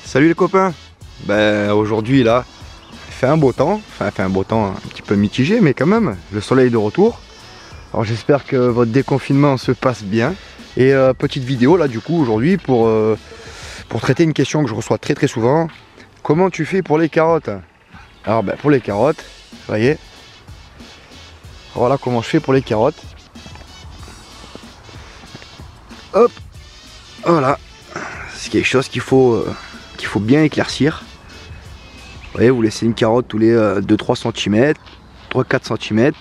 Salut les copains. Aujourd'hui là, il fait un beau temps, enfin fait un beau temps un petit peu mitigé, mais quand même, le soleil est de retour. Alors j'espère que votre déconfinement se passe bien. Et petite vidéo là du coup aujourd'hui pour traiter une question que je reçois très souvent. Comment tu fais pour les carottes? Alors pour les carottes, vous voyez, voilà comment je fais pour les carottes. Hop, voilà, c'est quelque chose qu'il faut bien éclaircir. Vous voyez, vous laissez une carotte tous les 2-3 cm, 3-4 cm.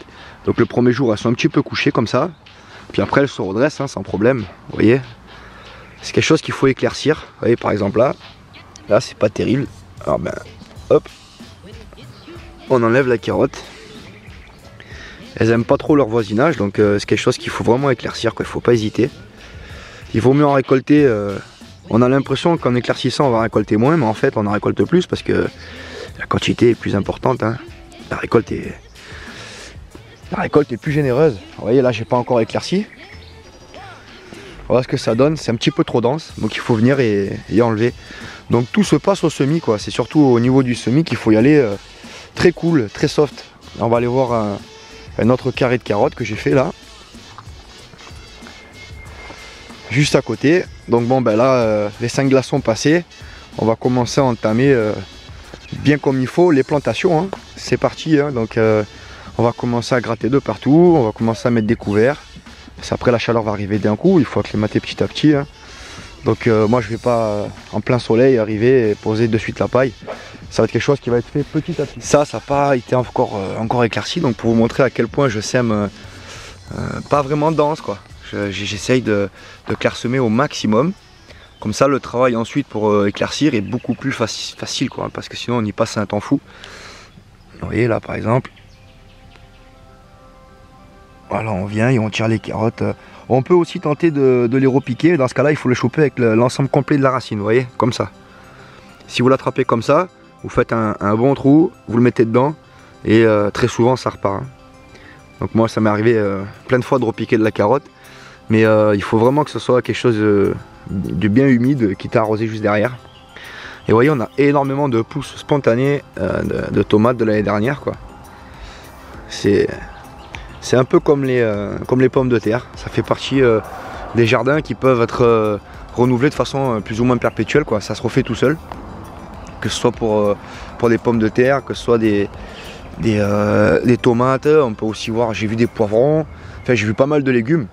Donc le premier jour elles sont un petit peu couchées comme ça. Puis après elles se redressent sans problème. Vous voyez, c'est quelque chose qu'il faut éclaircir. Vous voyez par exemple là c'est pas terrible. Alors hop, on enlève la carotte. Elles aiment pas trop leur voisinage, donc c'est quelque chose qu'il faut vraiment éclaircir, quoi. Il faut pas hésiter. Il vaut mieux en récolter. On a l'impression qu'en éclaircissant on va récolter moins, mais en fait on en récolte plus parce que la quantité est plus importante, hein. La récolte est plus généreuse. Vous voyez là j'ai pas encore éclairci. Voilà ce que ça donne, c'est un petit peu trop dense, donc il faut venir et enlever. Donc tout se passe au semis, quoi. C'est surtout au niveau du semis qu'il faut y aller très cool, très soft. Là, on va aller voir un autre carré de carottes que j'ai fait là. Juste à côté. Donc là les 5 glaçons passés, on va commencer à entamer bien comme il faut les plantations, hein. C'est parti, hein. Donc on va commencer à gratter de partout, on va commencer à mettre des couverts. Après la chaleur va arriver d'un coup, il faut acclimater petit à petit, hein. Donc moi je vais pas en plein soleil arriver et poser de suite la paille. Ça va être quelque chose qui va être fait petit à petit. Ça n'a pas été encore éclairci, donc pour vous montrer à quel point je sème pas vraiment dense, quoi. J'essaye de clairsemer au maximum. Comme ça le travail ensuite pour éclaircir est beaucoup plus facile, quoi, parce que sinon on y passe un temps fou. Vous voyez là par exemple. Voilà, on vient et on tire les carottes. On peut aussi tenter de les repiquer. Dans ce cas-là, il faut les choper avec l'ensemble complet de la racine, vous voyez, comme ça. Si vous l'attrapez comme ça, vous faites un bon trou, vous le mettez dedans et très souvent ça repart, hein. Donc moi ça m'est arrivé plein de fois de repiquer de la carotte, mais il faut vraiment que ce soit quelque chose de bien humide, quitte à arroser juste derrière. Et vous voyez, on a énormément de pousses spontanées de tomates de l'année dernière, quoi. C'est un peu comme les pommes de terre. Ça fait partie des jardins qui peuvent être renouvelés de façon plus ou moins perpétuelle, quoi. Ça se refait tout seul. Que ce soit pour des pommes de terre, que ce soit des tomates. On peut aussi voir, j'ai vu des poivrons. Enfin, j'ai vu pas mal de légumes.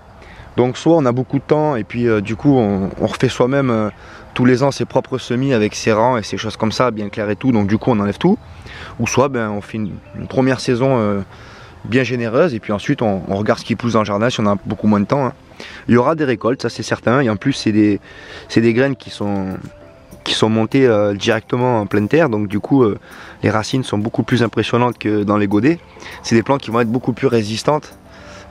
Donc soit on a beaucoup de temps et puis du coup on refait soi-même tous les ans ses propres semis avec ses rangs et ses choses comme ça, bien clair et tout. Donc du coup on enlève tout. Ou soit on fait une première saison bien généreuse et puis ensuite on regarde ce qui pousse dans le jardin si on a beaucoup moins de temps, hein. Il y aura des récoltes, ça c'est certain, et en plus c'est des graines qui sont montées directement en pleine terre, donc du coup les racines sont beaucoup plus impressionnantes que dans les godets. C'est des plantes qui vont être beaucoup plus résistantes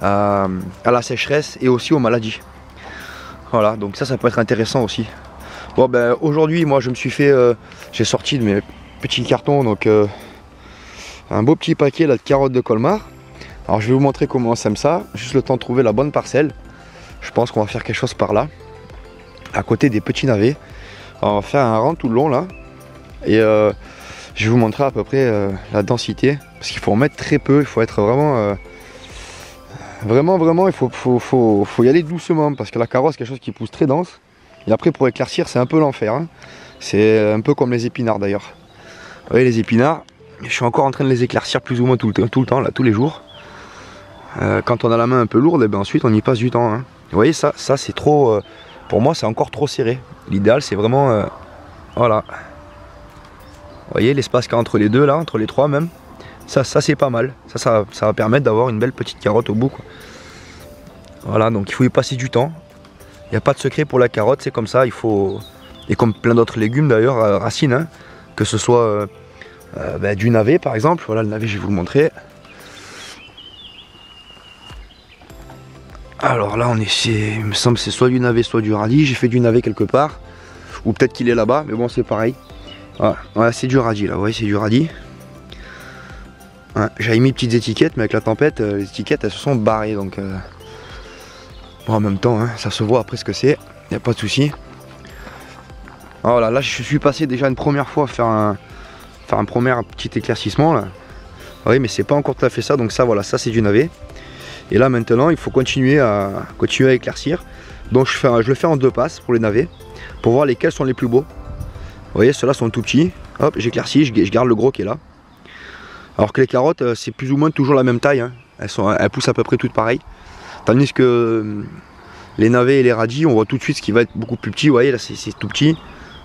à la sécheresse et aussi aux maladies. Voilà, donc ça peut être intéressant aussi. Bon aujourd'hui moi je me suis fait, j'ai sorti de mes petits cartons, donc un beau petit paquet là de carottes de Colmar. Alors je vais vous montrer comment on sème ça, juste le temps de trouver la bonne parcelle. Je pense qu'on va faire quelque chose par là, à côté des petits navets. Alors, on va faire un rang tout le long là, et je vais vous montrer à peu près la densité, parce qu'il faut en mettre très peu, il faut être vraiment, il faut y aller doucement, parce que la carotte c'est quelque chose qui pousse très dense, et après pour éclaircir c'est un peu l'enfer, hein. C'est un peu comme les épinards d'ailleurs. Vous voyez les épinards, je suis encore en train de les éclaircir plus ou moins tout le temps, là, tous les jours. Quand on a la main un peu lourde, et ensuite on y passe du temps, hein. Vous voyez ça c'est trop, pour moi c'est encore trop serré. L'idéal c'est vraiment, voilà. Vous voyez l'espace qu'il y a entre les deux là, entre les trois même. Ça c'est pas mal, ça va permettre d'avoir une belle petite carotte au bout, quoi. Voilà, donc il faut y passer du temps. Il n'y a pas de secret pour la carotte, c'est comme ça, il faut, et comme plein d'autres légumes d'ailleurs, racines, hein, que ce soit du navet par exemple. Voilà le navet, je vais vous le montrer. Alors là il me semble que c'est soit du navet soit du radis. J'ai fait du navet quelque part, ou peut-être qu'il est là-bas, mais bon c'est pareil. Voilà, c'est du radis là, vous voyez, c'est du radis. Ouais, j'avais mis petites étiquettes, mais avec la tempête, les étiquettes elles se sont barrées, donc bon, en même temps, hein, ça se voit après ce que c'est, il n'y a pas de souci. Voilà, là je suis passé déjà une première fois à faire un premier petit éclaircissement là. Oui, mais c'est pas encore tout à fait ça, donc ça voilà, ça c'est du navet. Et là maintenant il faut continuer à éclaircir. Donc je le fais en 2 passes pour les navets, pour voir lesquels sont les plus beaux. Vous voyez, ceux-là sont tout petits. Hop, j'éclaircis, je garde le gros qui est là. Alors que les carottes, c'est plus ou moins toujours la même taille, hein. Elles poussent à peu près toutes pareilles. Tandis que les navets et les radis, on voit tout de suite ce qui va être beaucoup plus petit. Vous voyez, là c'est tout petit.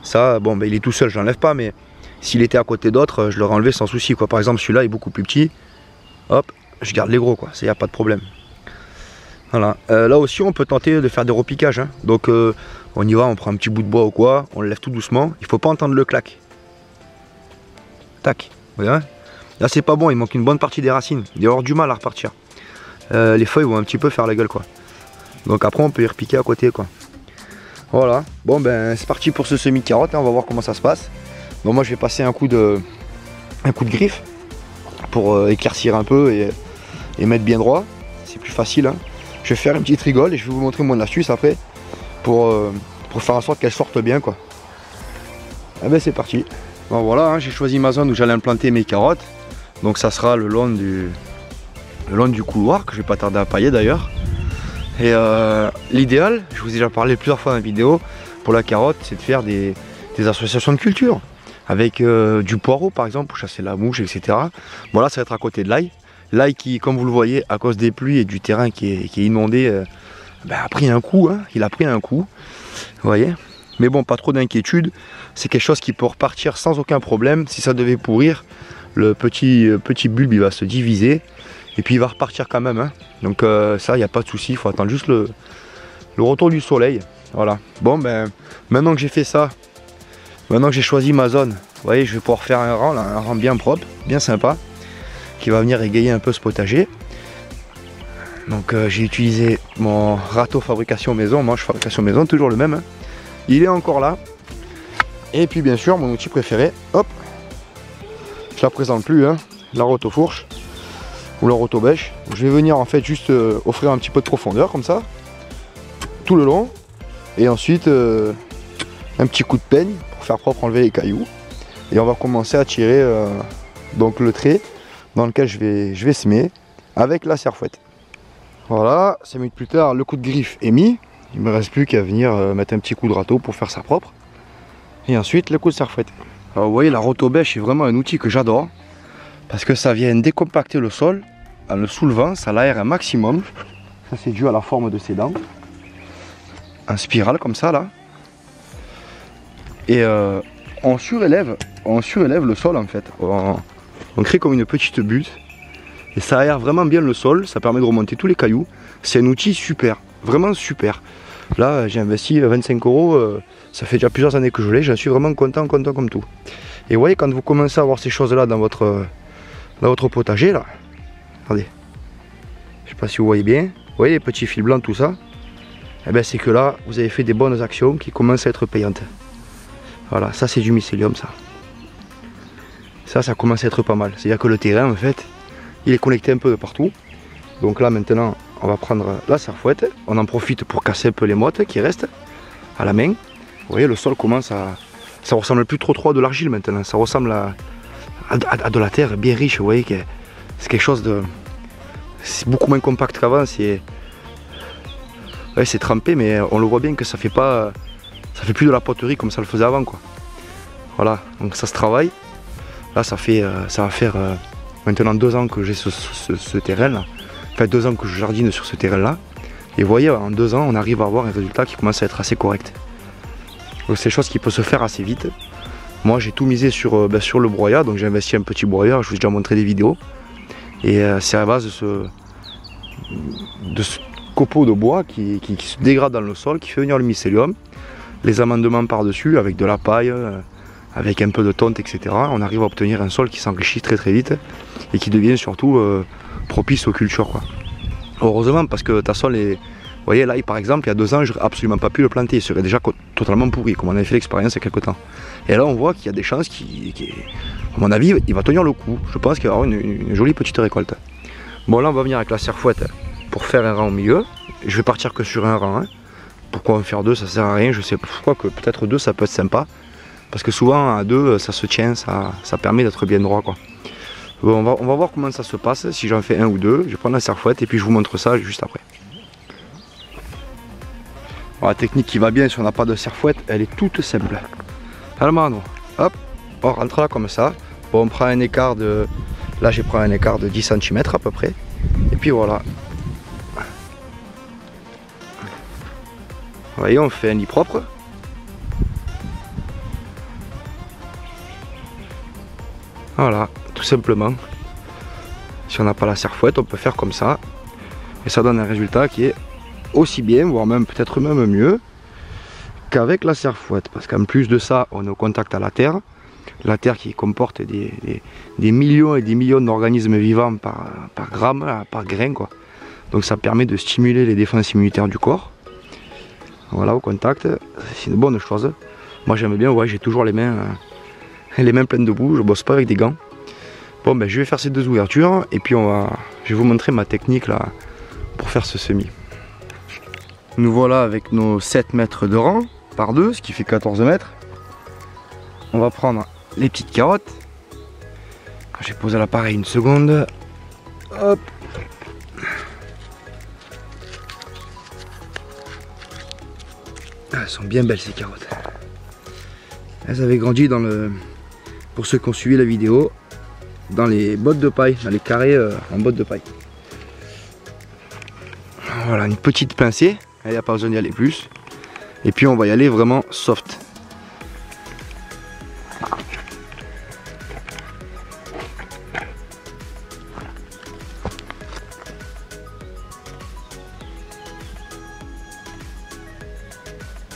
Ça, bon, ben, il est tout seul, je l'enlève pas, mais s'il était à côté d'autres, je l'aurais enlevé sans souci, quoi. Par exemple, celui-là est beaucoup plus petit. Hop, je garde les gros, quoi. Ça, y a pas de problème. Voilà. Là aussi, on peut tenter de faire des repiquages, hein. Donc, on y va, on prend un petit bout de bois ou quoi, on le lève tout doucement. Il faut pas entendre le clac. Tac. Vous voyez, hein. Là, c'est pas bon, il manque une bonne partie des racines. Il va y avoir du mal à repartir. Les feuilles vont un petit peu faire la gueule, quoi. Donc après, on peut y repiquer à côté, quoi. Voilà, bon ben c'est parti pour ce semi-carotte, hein. On va voir comment ça se passe. Donc moi je vais passer un coup de griffe pour éclaircir un peu et mettre bien droit. C'est plus facile, hein. Je vais faire une petite rigole et je vais vous montrer mon astuce après pour faire en sorte qu'elle sorte bien, quoi. Ah ben c'est parti. Bon voilà, hein, j'ai choisi ma zone où j'allais implanter mes carottes. Donc ça sera le long du couloir que je vais pas tarder à pailler d'ailleurs. Et l'idéal, je vous ai déjà parlé plusieurs fois dans la vidéo, pour la carotte, c'est de faire des associations de culture. Avec du poireau par exemple, pour chasser la mouche, etc. Bon là, ça va être à côté de l'ail. L'ail qui, comme vous le voyez, à cause des pluies et du terrain qui est inondé, a pris un coup, hein. Il a pris un coup, vous voyez. Mais bon, pas trop d'inquiétude. C'est quelque chose qui peut repartir sans aucun problème. Si ça devait pourrir, le petit bulbe, il va se diviser. Et puis il va repartir quand même, hein. Donc ça, il n'y a pas de souci, il faut attendre juste le retour du soleil. Voilà. Bon ben, maintenant que j'ai fait ça, maintenant que j'ai choisi ma zone, vous voyez, je vais pouvoir faire un rang, là, un rang bien propre, bien sympa, qui va venir égayer un peu ce potager. Donc j'ai utilisé mon râteau fabrication maison, manche fabrication maison, toujours le même, hein. Il est encore là. Et puis bien sûr, mon outil préféré, hop, je la présente plus, hein, la roto-fourche. Ou la roto-bêche. Je vais venir en fait juste offrir un petit peu de profondeur comme ça, tout le long, et ensuite un petit coup de peigne pour faire propre, enlever les cailloux, et on va commencer à tirer donc le trait dans lequel je vais semer avec la serre-fouette. Voilà, 5 minutes plus tard, le coup de griffe est mis, il me reste plus qu'à venir mettre un petit coup de râteau pour faire ça propre, et ensuite le coup de serre-fouette. Alors vous voyez, la roto-bêche est vraiment un outil que j'adore, parce que ça vient décompacter le sol en le soulevant, ça l'aère un maximum. Ça c'est dû à la forme de ses dents. En spirale comme ça là. Et on surélève le sol en fait. On crée comme une petite butte. Et ça aère vraiment bien le sol, ça permet de remonter tous les cailloux. C'est un outil super, vraiment super. Là j'ai investi 25 €, ça fait déjà plusieurs années que je l'ai, j'en suis vraiment content comme tout. Et vous voyez, quand vous commencez à avoir ces choses là dans votre potager là, regardez, je sais pas si vous voyez bien, vous voyez les petits fils blancs, tout ça, et ben c'est que là vous avez fait des bonnes actions qui commencent à être payantes. Voilà, ça c'est du mycélium, ça commence à être pas mal. C'est à dire que le terrain en fait il est connecté un peu de partout. Donc là maintenant on va prendre la serre-fouette, on en profite pour casser un peu les mottes qui restent à la main. Vous voyez, le sol commence à, ça ressemble plus trop à de l'argile maintenant, ça ressemble à de la terre bien riche. Vous voyez que c'est quelque chose de, c'est beaucoup moins compact qu'avant, c'est trempé, mais on le voit bien que ça fait plus de la poterie comme ça le faisait avant, quoi. Voilà, donc ça se travaille. Là ça va faire maintenant 2 ans que j'ai ce terrain là, enfin 2 ans que je jardine sur ce terrain là, et vous voyez, en 2 ans on arrive à avoir un résultat qui commence à être assez correct. Donc c'est quelque chose qui peut se faire assez vite. Moi j'ai tout misé sur le broyat, donc j'ai investi un petit broyeur, je vous ai déjà montré des vidéos. Et c'est à base de ce copeau de bois qui se dégrade dans le sol, qui fait venir le mycélium, les amendements par-dessus avec de la paille, avec un peu de tonte, etc. On arrive à obtenir un sol qui s'enrichit très vite et qui devient surtout propice aux cultures, quoi. Heureusement, parce que ta sol est... Vous voyez, là par exemple, il y a 2 ans, j'aurais absolument pas pu le planter, il serait déjà totalement pourri, comme on avait fait l'expérience il y a quelques temps. Et là on voit qu'il y a des chances à mon avis, il va tenir le coup. Je pense qu'il va y avoir une jolie petite récolte. Bon, là on va venir avec la serre-fouette pour faire un rang au milieu. Je vais partir que sur un rang, hein. Pourquoi en faire 2, ça sert à rien, je sais pourquoi, que peut-être 2 ça peut être sympa. Parce que souvent à deux ça se tient, ça permet d'être bien droit quoi. Bon, on va voir comment ça se passe, si j'en fais un ou deux, je vais prendre la serre-fouette et puis je vous montre ça juste après. Bon, la technique qui va bien si on n'a pas de serre-fouette, elle est toute simple. À la mano, hop, on rentre là comme ça. Bon, on prend un écart de... Là j'ai pris un écart de 10 cm à peu près. Et puis voilà. Vous voyez, on fait un lit propre. Voilà, tout simplement. Si on n'a pas la serre-fouette, on peut faire comme ça. Et ça donne un résultat qui est aussi bien, voire même peut-être même mieux qu'avec la serre-fouette. Parce qu'en plus de ça, on est au contact à la terre. La terre qui comporte des millions et des millions d'organismes vivants par gramme, par grain quoi. Donc ça permet de stimuler les défenses immunitaires du corps. Voilà, au contact, c'est une bonne chose. Moi j'aime bien, ouais, j'ai toujours les mains pleines de boue, je bosse pas avec des gants. Bon ben je vais faire ces deux ouvertures et puis je vais vous montrer ma technique là pour faire ce semis. Nous voilà avec nos 7 mètres de rang par 2, ce qui fait 14 mètres. On va prendre les petites carottes. J'ai posé l'appareil une seconde. Hop. Elles sont bien belles ces carottes. Elles avaient grandi dans le... Pour ceux qui ont suivi la vidéo, dans les bottes de paille, dans les carrés en bottes de paille. Voilà, une petite pincée. Il n'y a pas besoin d'y aller plus. Et puis on va y aller vraiment soft.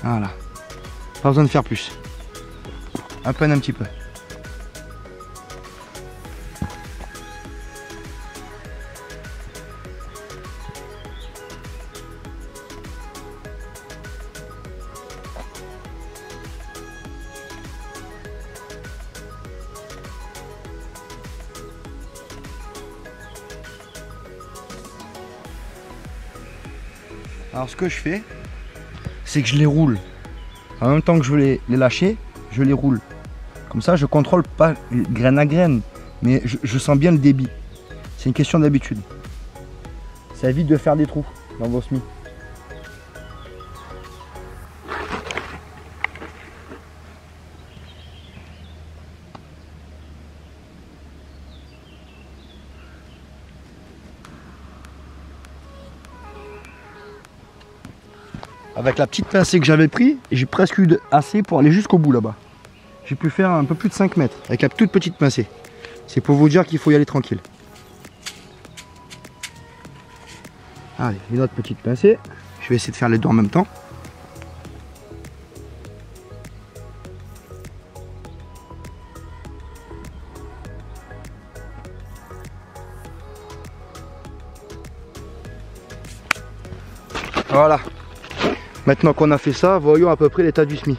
Voilà. Pas besoin de faire plus. À peine un petit peu. Alors ce que je fais, c'est que je les roule. En même temps que je veux les lâcher, je les roule. Comme ça, je contrôle pas graine à graine, mais je sens bien le débit. C'est une question d'habitude. Ça évite de faire des trous dans vos semis. Avec la petite pincée que j'avais pris, j'ai presque eu assez pour aller jusqu'au bout là-bas. J'ai pu faire un peu plus de 5 mètres avec la toute petite pincée. C'est pour vous dire qu'il faut y aller tranquille. Allez, une autre petite pincée. Je vais essayer de faire les deux en même temps. Voilà. Maintenant qu'on a fait ça, voyons à peu près l'état du semis.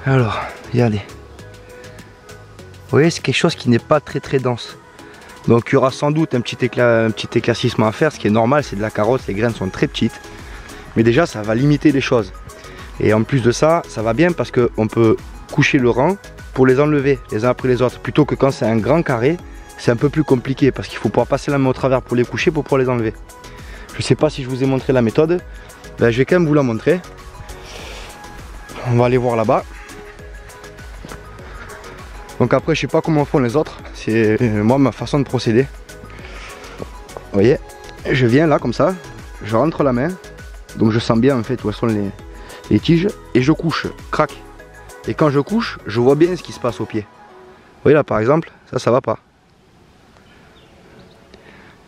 Alors, regardez. Vous voyez, c'est quelque chose qui n'est pas très dense. Donc il y aura sans doute un petit éclaircissement à faire, ce qui est normal, c'est de la carotte, les graines sont très petites. Mais déjà, ça va limiter les choses. Et en plus de ça, ça va bien parce qu'on peut coucher le rang pour les enlever les uns après les autres. Plutôt que quand c'est un grand carré, c'est un peu plus compliqué parce qu'il faut pouvoir passer la main au travers pour les coucher, pour pouvoir les enlever. Je ne sais pas si je vous ai montré la méthode, ben, je vais quand même vous la montrer. On va aller voir là-bas. Donc après je sais pas comment font les autres, c'est moi ma façon de procéder. Vous voyez, je viens là comme ça, je rentre la main, donc je sens bien en fait où sont les tiges, et je couche, crac. Et quand je couche, je vois bien ce qui se passe au pied. Vous voyez là par exemple, ça va pas.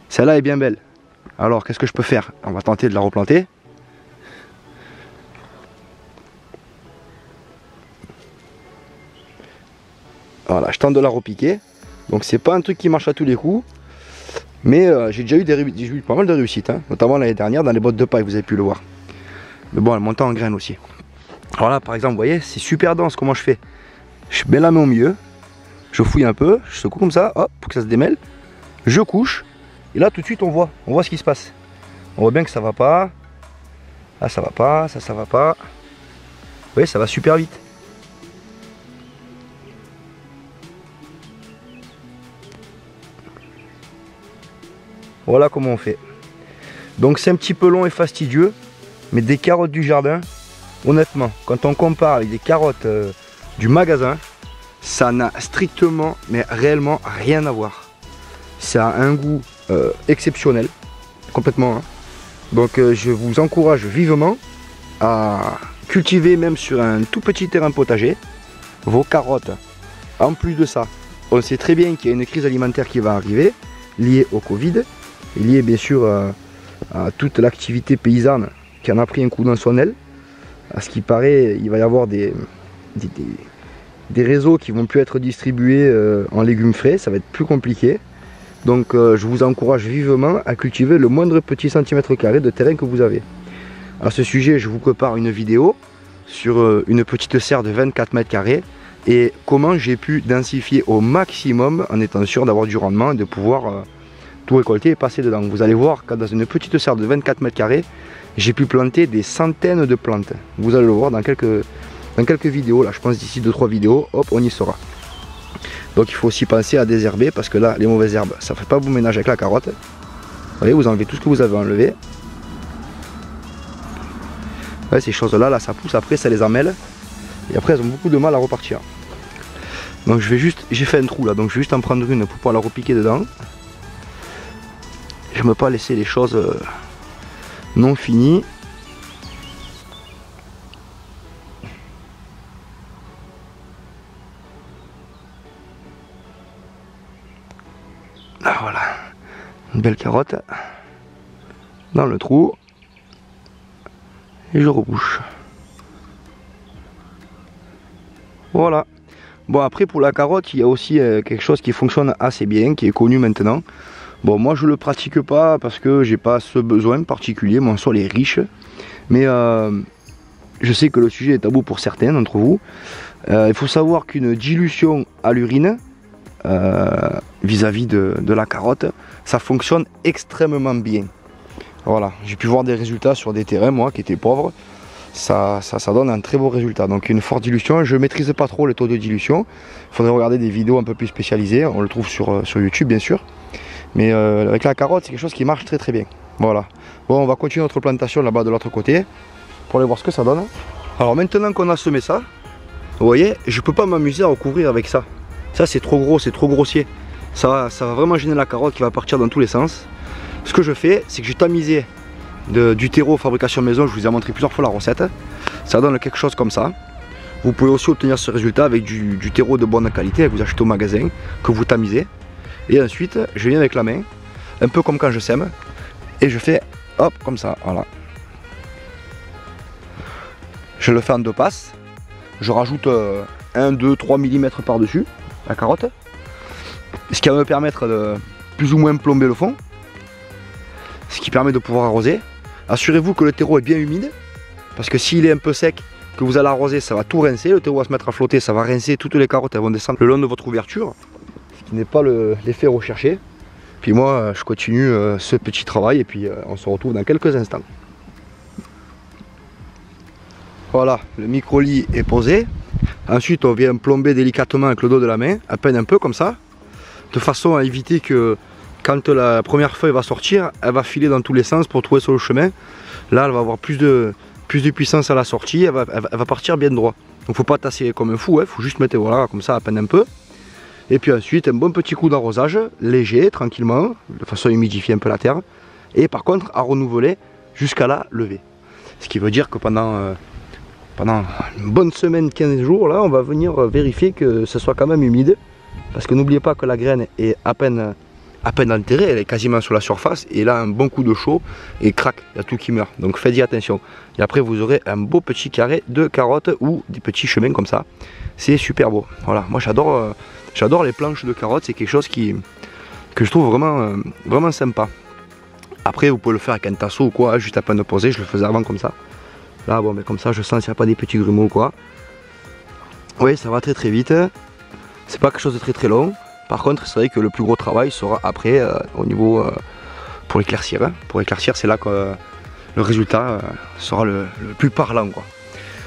Celle-là est bien belle. Alors qu'est-ce que je peux faire? On va tenter de la replanter. Voilà, je tente de la repiquer. Donc c'est pas un truc qui marche à tous les coups. Mais j'ai déjà eu pas mal de réussites, hein, notamment l'année dernière dans les bottes de paille, vous avez pu le voir. Mais bon, elle monte en graines aussi. Alors là par exemple, vous voyez, c'est super dense. Comment je fais? Je mets la main au milieu, je fouille un peu, je secoue comme ça, hop, pour que ça se démêle. Je couche, et là tout de suite on voit ce qui se passe. On voit bien que ça va pas. Là ça va pas, ça va pas. voyez, ça va super vite. Voilà comment on fait. Donc c'est un petit peu long et fastidieux, mais des carottes du jardin, honnêtement, quand on compare avec des carottes du magasin, ça n'a strictement, mais réellement rien à voir. Ça a un goût exceptionnel, complètement. Hein. Donc je vous encourage vivement à cultiver même sur un tout petit terrain potager vos carottes. En plus de ça, on sait très bien qu'il y a une crise alimentaire qui va arriver, liée au Covid, liée bien sûr à toute l'activité paysanne qui en a pris un coup dans son aile. À ce qui paraît, il va y avoir des réseaux qui vont plus être distribués en légumes frais, ça va être plus compliqué. Donc je vous encourage vivement à cultiver le moindre petit centimètre carré de terrain que vous avez. À ce sujet, je vous prépare une vidéo sur une petite serre de 24 mètres carrés et comment j'ai pu densifier au maximum en étant sûr d'avoir du rendement et de pouvoir tout récolter et passer dedans. Vous allez voir que dans une petite serre de 24 mètres carrés, j'ai pu planter des centaines de plantes. Vous allez le voir dans quelques vidéos, là je pense d'ici 2-3 vidéos, hop, on y sera. Donc il faut aussi penser à désherber parce que là, les mauvaises herbes, ça ne fait pas vous ménage avec la carotte. Vous voyez, vous enlevez tout ce que vous avez enlevé. Ouais, ces choses-là, là, ça pousse après, ça les emmêle. Et après, elles ont beaucoup de mal à repartir. Donc je vais juste, j'ai fait un trou là, donc je vais juste en prendre une pour pouvoir la repiquer dedans. Je ne veux pas laisser les choses non finies. Ah, voilà, une belle carotte dans le trou et je rebouche. Voilà. Bon, après pour la carotte, il y a aussi quelque chose qui fonctionne assez bien, qui est connu maintenant. Bon, moi je le pratique pas parce que j'ai pas ce besoin particulier, mon sol est riche, mais je sais que le sujet est tabou pour certains d'entre vous. Il faut savoir qu'une dilution à l'urine vis-à-vis de la carotte, ça fonctionne extrêmement bien. Voilà, j'ai pu voir des résultats sur des terrains, moi qui étais pauvre, ça donne un très beau résultat. Donc une forte dilution, je ne maîtrise pas trop le taux de dilution, il faudrait regarder des vidéos un peu plus spécialisées, on le trouve sur YouTube bien sûr. Mais avec la carotte, c'est quelque chose qui marche très très bien. Voilà. Bon, on va continuer notre plantation là-bas de l'autre côté pour aller voir ce que ça donne. Alors maintenant qu'on a semé ça, vous voyez, je peux pas m'amuser à recouvrir avec ça. Ça c'est trop gros, c'est trop grossier. Ça va vraiment gêner la carotte qui va partir dans tous les sens. Ce que je fais, c'est que j'ai tamisé du terreau fabrication maison. Je vous ai montré plusieurs fois la recette. Ça donne quelque chose comme ça. Vous pouvez aussi obtenir ce résultat avec du terreau de bonne qualité que vous achetez au magasin, que vous tamisez. Et ensuite, je viens avec la main, un peu comme quand je sème, et je fais hop, comme ça, voilà. Je le fais en 2 passes. Je rajoute 1, 2, 3 mm par-dessus la carotte. Ce qui va me permettre de plus ou moins plomber le fond. Ce qui permet de pouvoir arroser. Assurez-vous que le terreau est bien humide, parce que s'il est un peu sec, que vous allez arroser, ça va tout rincer. Le terreau va se mettre à flotter, ça va rincer, toutes les carottes elles vont descendre le long de votre ouverture. Ce qui n'est pas l'effet recherché. Puis moi, je continue ce petit travail et puis on se retrouve dans quelques instants. Voilà, le micro-lit est posé. Ensuite, on vient plomber délicatement avec le dos de la main, à peine un peu comme ça, de façon à éviter que quand la première feuille va sortir, elle va filer dans tous les sens pour trouver sur le chemin. Là, elle va avoir plus de puissance à la sortie, elle va partir bien droit. Donc, faut pas tasser comme un fou, il faut juste mettre voilà, comme ça, à peine un peu. Et puis ensuite, un bon petit coup d'arrosage, léger, tranquillement, de façon à humidifier un peu la terre. Et par contre, à renouveler jusqu'à la levée. Ce qui veut dire que pendant une bonne semaine, 15 jours, là, on va venir vérifier que ce soit quand même humide. Parce que n'oubliez pas que la graine est à peine enterrée, elle est quasiment sur la surface. Et là, un bon coup de chaud et crac, il y a tout qui meurt. Donc faites-y attention. Et après, vous aurez un beau petit carré de carottes ou des petits chemins comme ça. C'est super beau. Voilà, moi j'adore les planches de carottes, c'est quelque chose que je trouve vraiment sympa. Après, vous pouvez le faire avec un tasseau ou quoi, juste à peine de poser. Je le faisais avant comme ça. Là, bon, mais comme ça, je sens qu'il n'y a pas des petits grumeaux ou quoi. Oui, ça va très très vite. C'est pas quelque chose de très très long. Par contre, c'est vrai que le plus gros travail sera après au niveau pour éclaircir. Hein. Pour éclaircir, c'est là que le résultat sera le plus parlant, quoi.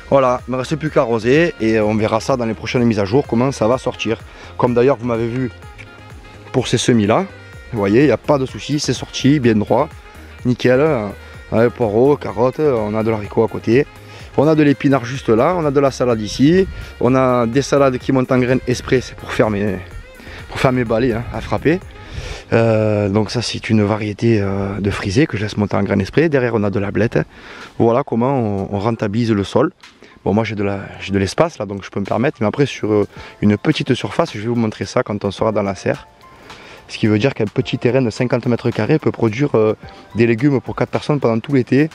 Voilà, il ne me reste plus qu'à arroser et on verra ça dans les prochaines mises à jour, comment ça va sortir. Comme d'ailleurs vous m'avez vu pour ces semis là, vous voyez, il n'y a pas de souci, c'est sorti, bien droit, nickel. Poireaux, carottes, on a de l'haricot à côté, on a de l'épinard juste là, on a de la salade ici, on a des salades qui montent en graines exprès, c'est pour faire mes balais hein, à frapper. Donc ça c'est une variété de frisée que je laisse monter en graines exprès. Derrière on a de la blette. Voilà comment on rentabilise le sol. Bon, moi j'ai de l'espace là, donc je peux me permettre, mais après sur une petite surface, je vais vous montrer ça quand on sera dans la serre. Ce qui veut dire qu'un petit terrain de 50 mètres carrés peut produire des légumes pour 4 personnes pendant tout l'été.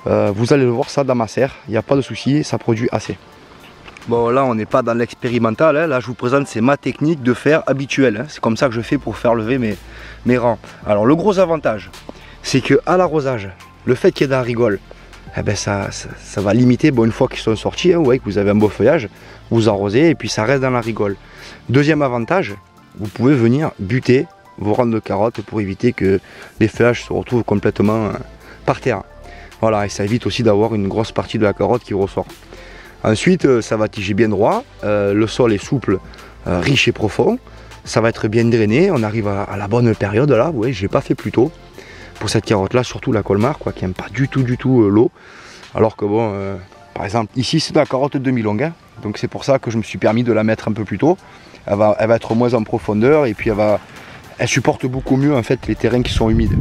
Vous allez le voir ça dans ma serre, il n'y a pas de souci, ça produit assez. Bon là on n'est pas dans l'expérimental, hein. Là je vous présente c'est ma technique de fer habituelle, hein. C'est comme ça que je fais pour faire lever mes rangs. Alors le gros avantage, c'est que à l'arrosage, le fait qu'il y ait de la rigole, eh ben ça va limiter, bon, une fois qu'ils sont sortis, hein, vous voyez que vous avez un beau feuillage, vous arrosez et puis ça reste dans la rigole. Deuxième avantage, vous pouvez venir buter vos rangs de carottes pour éviter que les feuillages se retrouvent complètement par terre. Voilà, et ça évite aussi d'avoir une grosse partie de la carotte qui ressort. Ensuite, ça va tiger bien droit, le sol est souple, riche et profond, ça va être bien drainé, on arrive à la bonne période là, vous voyez, je n'ai pas fait plus tôt. Pour cette carotte là, surtout la colmar, quoi, qui n'aime pas du tout l'eau. Alors que bon, par exemple, ici c'est de la carotte demi-longue, hein, donc c'est pour ça que je me suis permis de la mettre un peu plus tôt. Elle va être moins en profondeur et puis elle supporte beaucoup mieux en fait les terrains qui sont humides.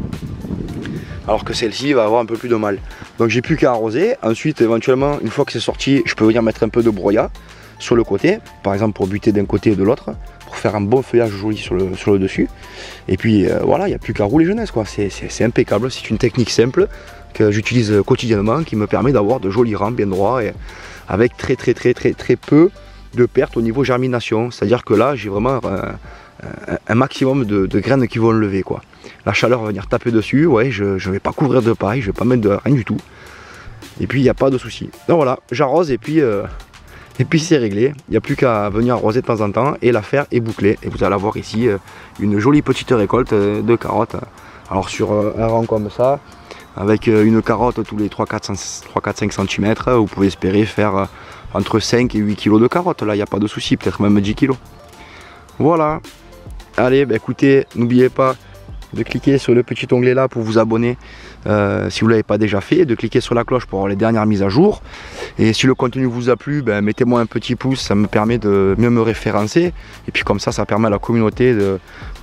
Alors que celle-ci va avoir un peu plus de mal. Donc j'ai plus qu'à arroser. Ensuite, éventuellement, une fois que c'est sorti, je peux venir mettre un peu de broyat sur le côté, par exemple pour buter d'un côté et de l'autre, pour faire un bon feuillage joli sur le dessus. Et puis voilà, il n'y a plus qu'à rouler jeunesse, quoi. C'est impeccable, c'est une technique simple que j'utilise quotidiennement qui me permet d'avoir de jolis rangs bien droits et avec très peu de pertes au niveau germination. C'est-à-dire que là, j'ai vraiment un maximum de graines qui vont lever, quoi. La chaleur va venir taper dessus, ouais, je ne vais pas couvrir de paille, je ne vais pas mettre de rien du tout. Et puis il n'y a pas de souci. Donc voilà, j'arrose et puis c'est réglé. Il n'y a plus qu'à venir arroser de temps en temps et l'affaire est bouclée. Et vous allez avoir ici une jolie petite récolte de carottes. Alors sur un rang comme ça, avec une carotte tous les 3-4-5 cm, vous pouvez espérer faire entre 5 et 8 kg de carottes. Là, il n'y a pas de souci, peut-être même 10 kg. Voilà. Allez, bah écoutez, n'oubliez pas de cliquer sur le petit onglet là pour vous abonner si vous ne l'avez pas déjà fait, de cliquer sur la cloche pour avoir les dernières mises à jour. Et si le contenu vous a plu, ben, mettez-moi un petit pouce, ça me permet de mieux me référencer. Et puis comme ça permet à la communauté de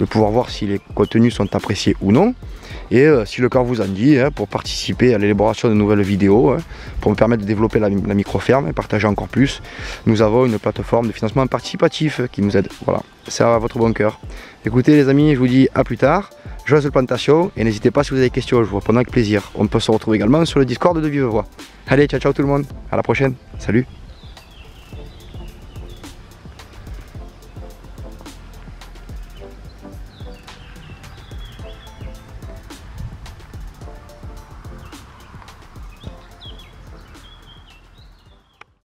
pouvoir voir si les contenus sont appréciés ou non. Et si le cœur vous en dit, hein, pour participer à l'élaboration de nouvelles vidéos, hein, pour me permettre de développer la micro-ferme et partager encore plus, nous avons une plateforme de financement participatif qui nous aide. Voilà, c'est à votre bon cœur. Écoutez les amis, je vous dis à plus tard. Joyeuse plantation et n'hésitez pas si vous avez des questions, je vous répondrai avec plaisir. On peut se retrouver également sur le Discord de Vive Voix. Allez, ciao tout le monde, à la prochaine, salut.